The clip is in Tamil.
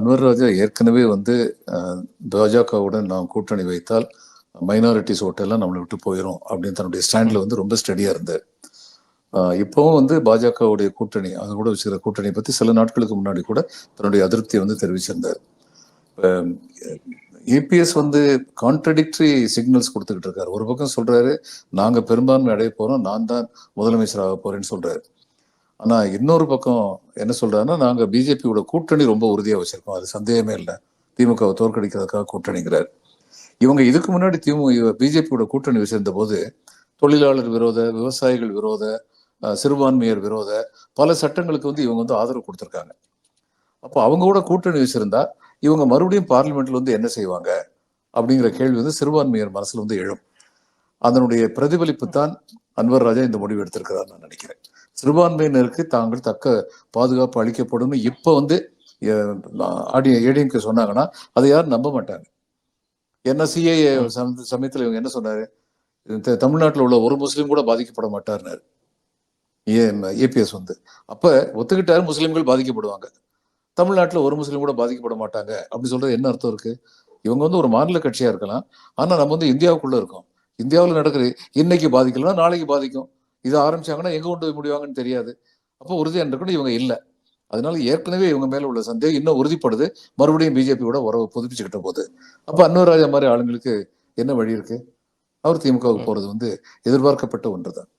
அன்வர் ராஜா ஏற்கனவே வந்து பாஜகவுடன் நாம் கூட்டணி வைத்தால் மைனாரிட்டிஸ் ஓட்டெல்லாம் நம்மளை விட்டு போயிடும் அப்படின்னு தன்னுடைய ஸ்டாண்ட்ல வந்து ரொம்ப ஸ்டடியா இருந்தார். இப்பவும் வந்து பாஜகவுடைய கூட்டணி, அது கூட வச்சுக்கிற கூட்டணி பத்தி சில நாட்களுக்கு முன்னாடி கூட தன்னுடைய அதிருப்தியை வந்து தெரிவிச்சிருந்தார். ஏபிஎஸ் வந்து கான்ட்ரடிக்டரி சிக்னல்ஸ் கொடுத்துக்கிட்டு இருக்காரு. ஒரு பக்கம் சொல்றாரு நாங்க பெரும்பான்மை அடைய போறோம், நான் தான் முதலமைச்சர் ஆக போறேன்னு சொல்றாரு. ஆனா இன்னொரு பக்கம் என்ன சொல்றாருன்னா, நாங்க பிஜேபியோட கூட்டணி ரொம்ப உறுதியா வச்சிருக்கோம், அது சந்தேகமே இல்லை, திமுகவை தோற்கடிக்கிறதுக்காக கூட்டணிங்கிறார். இவங்க இதுக்கு முன்னாடி பிஜேபியோட கூட்டணி வச்சிருந்த போது தொழிலாளர் விரோத, விவசாயிகள் விரோத, சிறுபான்மையர் விரோத பல சட்டங்களுக்கு வந்து இவங்க வந்து ஆதரவு கொடுத்துருக்காங்க. அப்போ அவங்க கூட கூட்டணி வச்சிருந்தா இவங்க மறுபடியும் பார்லிமெண்ட்ல வந்து என்ன செய்வாங்க அப்படிங்கிற கேள்வி வந்து சிறுபான்மையர் மனசுல வந்து எழும். அதனுடைய பிரதிபலிப்பு தான் அன்வர் ராஜா இந்த முடிவு எடுத்திருக்கிறார் நான் நினைக்கிறேன். சிறுபான்மையினருக்கு தாங்கள் தக்க பாதுகாப்பு அளிக்கப்படும் இப்ப வந்து ஏடிஎம்கே சொன்னாங்கன்னா அதை யாரும் நம்ப மாட்டாங்க. என்ன சிஏஏ சமயத்தில் இவங்க என்ன சொன்னாரு, தமிழ்நாட்டில் உள்ள ஒரு முஸ்லீம் கூட பாதிக்கப்பட மாட்டார்னாரு ஏபிஎஸ் வந்து. அப்ப ஒத்துக்கிட்டாரு முஸ்லீம்கள் பாதிக்கப்படுவாங்க, தமிழ்நாட்டில் ஒரு முஸ்லீம் கூட பாதிக்கப்பட மாட்டாங்க அப்படின்னு சொல்றது என்ன அர்த்தம் இருக்கு? இவங்க வந்து ஒரு மாநில கட்சியா இருக்கலாம், ஆனா நம்ம வந்து இந்தியாவுக்குள்ள இருக்கோம். இந்தியாவில் நடக்கிற இன்னைக்கு பாதிக்கலாம், நாளைக்கு பாதிக்கும். இதை ஆரம்பிச்சாங்கன்னா எங்க கொண்டு போய் முடிவாங்கன்னு தெரியாது. அப்போ உறுதியா இருக்கணும் இவங்க இல்லை. அதனால ஏற்கனவே இவங்க மேல உள்ள சந்தேகம் இன்னும் உறுதிப்படுது, மறுபடியும் பிஜேபியோட உறவு புதுப்பிச்சுக்கிட்ட போது. அப்ப அன்வர் ராஜா மாதிரி ஆளுங்களுக்கு என்ன வழி இருக்கு? அவர் திமுகவுக்கு போறது வந்து எதிர்பார்க்கப்பட்ட ஒன்றுதான்.